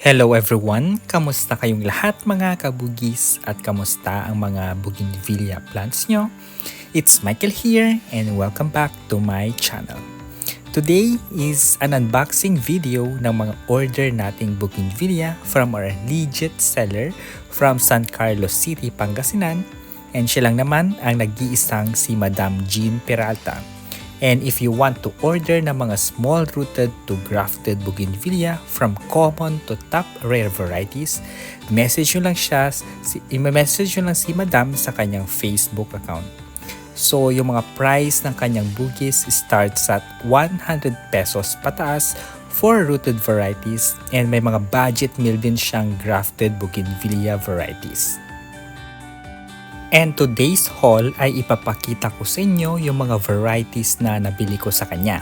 Hello everyone! Kamusta kayong lahat mga kabugis at kamusta ang mga bougainvillea plants nyo? It's Michael here and welcome back to my channel. Today is an unboxing video ng mga order nating bougainvillea from our legit seller from San Carlos City, Pangasinan, and siya lang naman ang nag-iisang si Madam Jean Peralta. And if you want to order ng mga small-rooted to grafted bougainvillea from common to top rare varieties, message nyo lang si Madam sa kanyang Facebook account. So, yung mga price ng kanyang bugis starts at 100 pesos pataas for rooted varieties and may mga budget meal din siyang grafted bougainvillea varieties. And today's haul ay ipapakita ko sa inyo yung mga varieties na nabili ko sa kanya.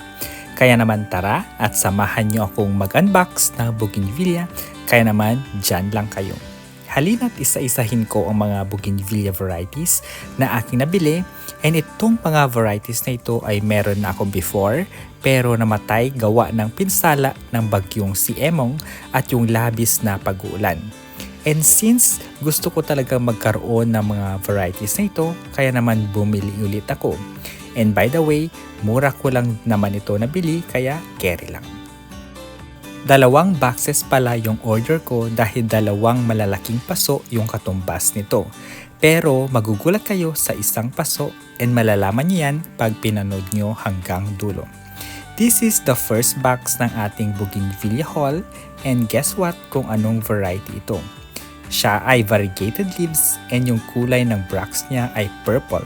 Kaya naman tara at samahan nyo akong mag-unbox ng bougainvillea, kaya naman dyan lang kayo. Halina't isa-isahin ko ang mga bougainvillea varieties na aking nabili, and itong mga varieties na ito ay meron na ako before pero namatay gawa ng pinsala ng bagyong si Emong at yung labis na pag-uulan. And since gusto ko talaga magkaroon ng mga varieties na ito, kaya naman bumili ulit ako. And by the way, mura ko lang naman ito nabili, kaya carry lang. 2 boxes pala yung order ko dahil 2 malalaking paso yung katumbas nito. Pero magugulat kayo sa isang paso and malalaman niyo yan pag pinanood nyo hanggang dulo. This is the first box ng ating bougainvillea haul, and guess what kung anong variety ito? Siya ay variegated leaves and yung kulay ng bracts niya ay purple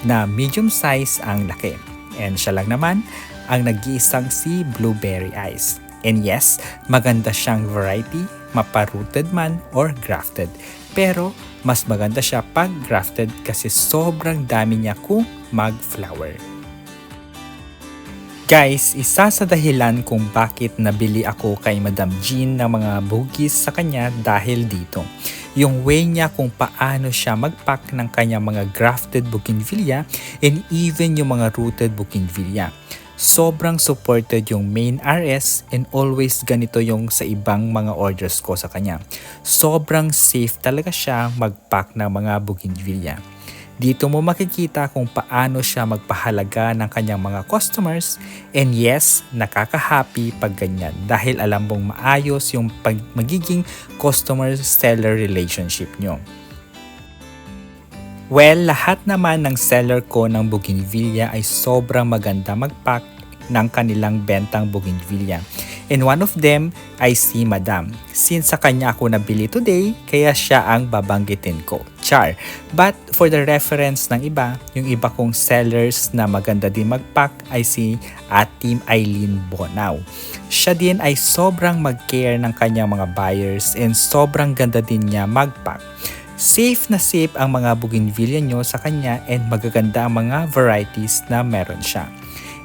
na medium size ang laki. And siya lang naman ang nag-iisang si Blueberry Eyes. And yes, maganda siyang variety, maparooted man or grafted. Pero mas maganda siya pag grafted kasi sobrang dami niya kung mag-flower. Guys, isa sa dahilan kung bakit nabili ako kay Madam Jean ng mga bugis sa kanya dahil dito. Yung way niya kung paano siya mag-pack ng kanyang mga grafted bougainvillea and even yung mga rooted bougainvillea. Sobrang supported yung main RS and always ganito yung sa ibang mga orders ko sa kanya. Sobrang safe talaga siya mag-pack ng mga bougainvillea. Dito mo makikita kung paano siya magpahalaga ng kanyang mga customers, and yes, nakaka-happy pag ganyan dahil alam mong maayos yung magiging customer-seller relationship nyo. Well, lahat naman ng seller ko ng bougainvillea ay sobrang maganda mag-pack ng kanilang bentang bougainvillea. And one of them ay si Madam. Since sa kanya ako nabili today, kaya siya ang babanggitin ko. Char. But for the reference ng iba, yung iba kong sellers na maganda din mag-pack ay si Ate Eileen Bonao. Siya din ay sobrang mag-care ng kanyang mga buyers and sobrang ganda din niya mag-pack. Safe na safe ang mga bougainvillea nyo sa kanya and magaganda ang mga varieties na meron siya.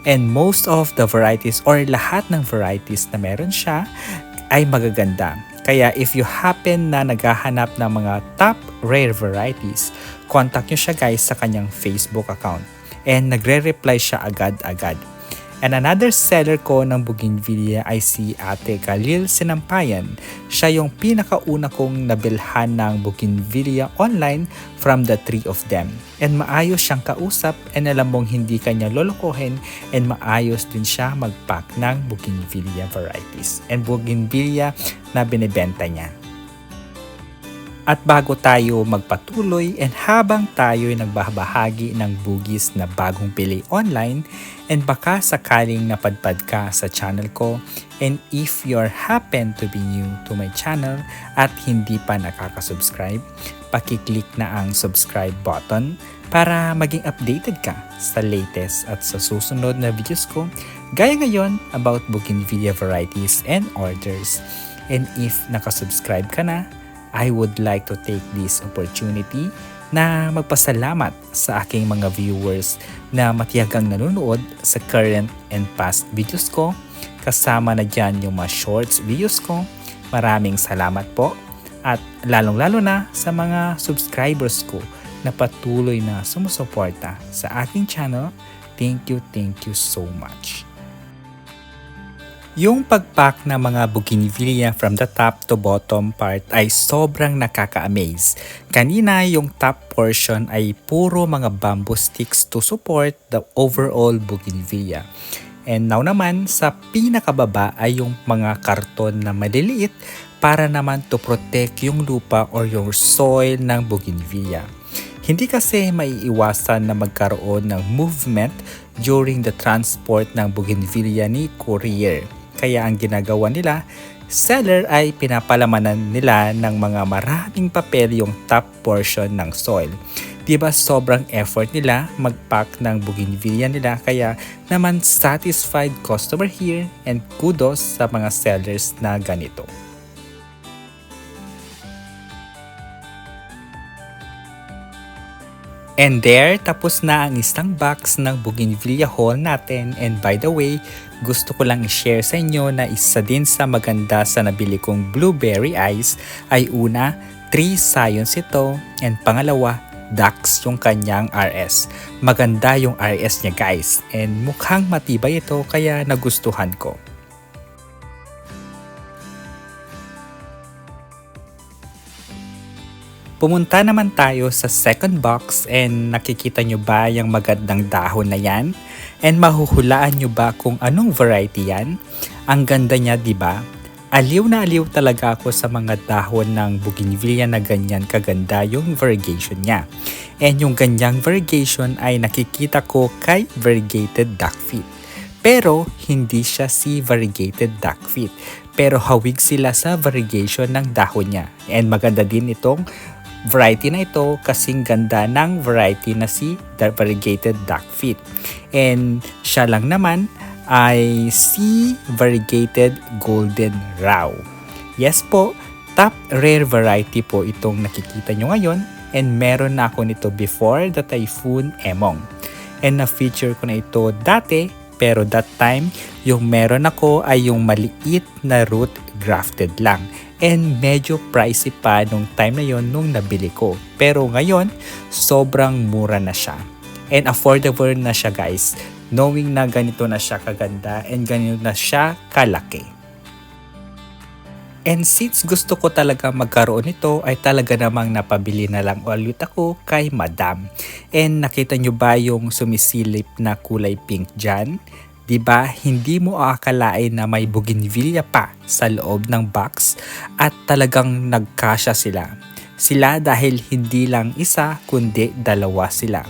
And most of the varieties or lahat ng varieties na meron siya ay magaganda. Kaya if you happen na naghahanap ng mga top rare varieties, contact nyo siya guys sa kanyang Facebook account. And nagre-reply siya agad-agad. And another seller ko ng bougainvillea ay si Ate Khalil Sinampayan. Siya yung pinakauna kong nabilhan ng bougainvillea online from the 3 of them. And maayos siyang kausap and alam mong hindi kanya lolokohin, and maayos din siya mag-pack ng bougainvillea varieties and bougainvillea na binibenta niya. At bago tayo magpatuloy and habang tayo'y nagbabahagi ng bugis na bagong pili online, and baka sakaling napadpad ka sa channel ko, and if you're happen to be new to my channel at hindi pa nakaka-subscribe, pakiclick na ang subscribe button para maging updated ka sa latest at sa susunod na videos ko gaya ngayon about bougainvillea varieties and orders. And if nakasubscribe ka na, I would like to take this opportunity na magpasalamat sa aking mga viewers na matiyagang nanonood sa current and past videos ko. Kasama na dyan yung mga shorts videos ko. Maraming salamat po. At lalong-lalo na sa mga subscribers ko na patuloy na sumusuporta sa aking channel. Thank you so much. Yung pagpack ng mga bougainvillea from the top to bottom part ay sobrang nakaka-amaze. Kanina yung top portion ay puro mga bamboo sticks to support the overall bougainvillea. And now naman sa pinakababa ay yung mga karton na maliliit para naman to protect yung lupa or yung soil ng bougainvillea. Hindi kasi maiiwasan na magkaroon ng movement during the transport ng bougainvillea ni courier. Kaya ang ginagawa nila, seller ay pinapalamanan nila ng mga maraming papel yung top portion ng soil. Diba sobrang effort nila mag-pack ng bougainvillea nila, kaya naman satisfied customer here and kudos sa mga sellers na ganito. And there, tapos na ang isang box ng bougainvillea haul natin. And by the way, gusto ko lang i-share sa inyo na isa din sa maganda sa nabili kong blueberry ice ay una, 3 scions ito, and pangalawa, Dax yung kanyang RS. Maganda yung RS niya guys, and mukhang matibay ito kaya nagustuhan ko. Pumunta naman tayo sa second box and nakikita nyo ba yung magandang dahon na yan? And mahuhulaan nyo ba kung anong variety yan? Ang ganda niya, di ba? Aliw na aliw talaga ako sa mga dahon ng bougainvillea na ganyan kaganda yung variegation niya. And yung ganyang variegation ay nakikita ko kay variegated duckfeet. Pero hindi siya si variegated duckfeet. Pero hawig sila sa variegation ng dahon niya. And maganda din itong variety na ito kasing ganda ng variety na si variegated duckfeet. And siya lang naman ay si variegated golden row. Yes po, top rare variety po itong nakikita nyo ngayon, and meron na ako nito before the Typhoon Emong. And na-feature ko na ito dati, pero that time yung meron ako ay yung maliit na root grafted lang. And medyo pricey pa nung time na yon nung nabili ko. Pero ngayon, sobrang mura na siya. And affordable na siya guys. Knowing na ganito na siya kaganda and ganito na siya kalaki. And since gusto ko talaga magkaroon nito, ay talaga namang napabili na lang ulit ako kay Madam. And nakita nyo ba yung sumisilip na kulay pink dyan? Diba, hindi mo aakalain na may bougainvillea pa sa loob ng box at talagang nagkasya sila. Sila dahil hindi lang isa kundi dalawa sila.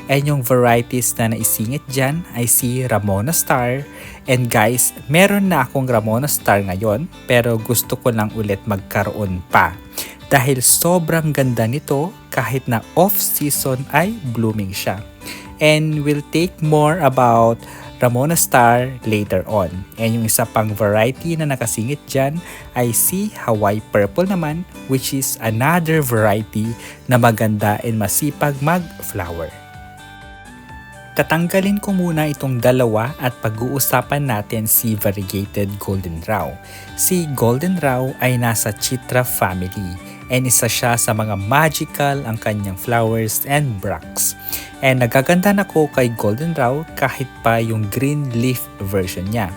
And yung varieties na naisingit dyan ay si Ramona Star. And guys, meron na akong Ramona Star ngayon pero gusto ko lang ulit magkaroon pa. Dahil sobrang ganda nito kahit na off-season ay blooming siya. And we'll take more about Ramona Star later on. And yung isa pang variety na nakasingit dyan ay si Hawaii Purple naman, which is another variety na maganda and masipag mag-flower. Tatanggalin ko muna itong dalawa at pag-uusapan natin si variegated golden row. Si golden row ay nasa Chitra family and isa siya sa mga magical ang kanyang flowers and bracts. And nagaganda na ko kay golden row kahit pa yung green leaf version niya.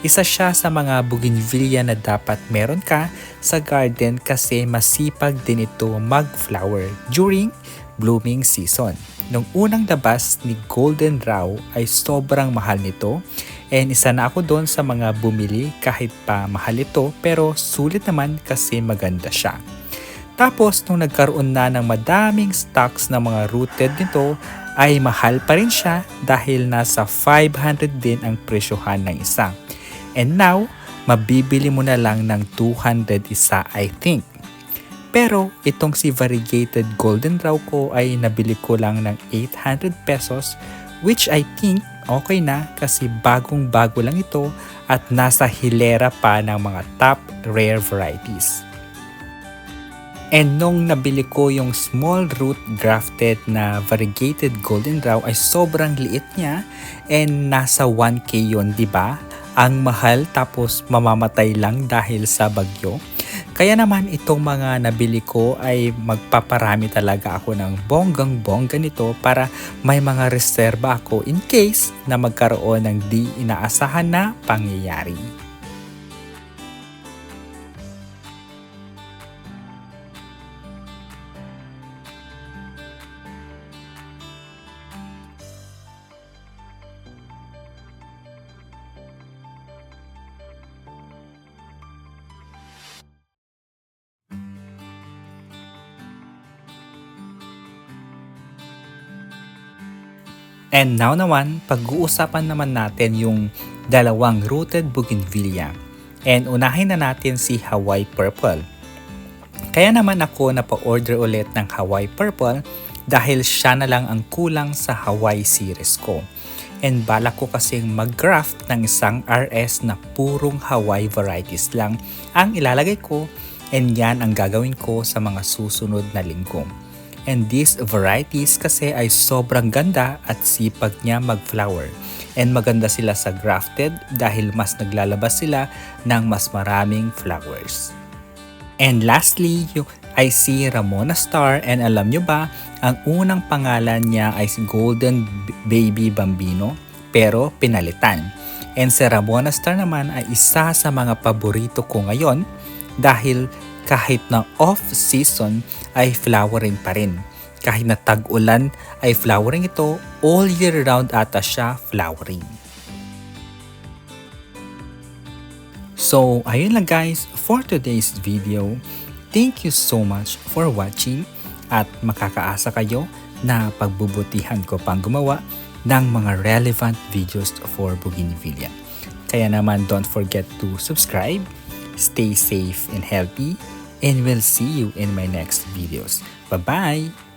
Isa siya sa mga bougainvillea na dapat meron ka sa garden kasi masipag din ito mag-flower during blooming season. Nung unang labas ni golden row ay sobrang mahal nito and isa na ako doon sa mga bumili kahit pa mahal ito pero sulit naman kasi maganda siya. Tapos nung nagkaroon na ng madaming stocks ng mga rooted nito ay mahal pa rin siya dahil nasa 500 din ang presyohan ng isa. And now, mabibili mo na lang ng 200 isa I think. Pero itong si variegated golden row ko ay nabili ko lang ng 800 pesos which I think okay na kasi bagong-bago lang ito at nasa hilera pa ng mga top rare varieties. And nung nabili ko yung small root grafted na variegated golden row ay sobrang liit niya and nasa 1K yun, di ba? Ang mahal tapos mamamatay lang dahil sa bagyo. Kaya naman itong mga nabili ko ay magpaparami talaga ako ng bonggang-bongga nito para may mga reserba ako in case na magkaroon ng di inaasahan na pangyayari. And now naman, pag-uusapan naman natin yung dalawang rooted bougainvillea. And unahin na natin si Hawaii Purple. Kaya naman ako napa-order ulit ng Hawaii Purple dahil siya na lang ang kulang sa Hawaii series ko. And balak ko kasing mag-graft ng isang RS na purong Hawaii varieties lang ang ilalagay ko, and yan ang gagawin ko sa mga susunod na linggo. And these varieties kasi ay sobrang ganda at sipag niya mag-flower. And maganda sila sa grafted dahil mas naglalabas sila ng mas maraming flowers. And lastly, ay si Ramona Star, and alam nyo ba, ang unang pangalan niya ay si Golden Baby Bambino pero pinalitan. And si Ramona Star naman ay isa sa mga paborito ko ngayon dahil kahit na off-season ay flowering pa rin. Kahit na tag-ulan ay flowering ito, all year round ata siya flowering. So, ayun lang guys for today's video. Thank you so much for watching at makakaasa kayo na pagbubutihan ko pang gumawa ng mga relevant videos for bougainvillea. Kaya naman don't forget to subscribe, stay safe and healthy, and we'll see you in my next videos. Bye-bye!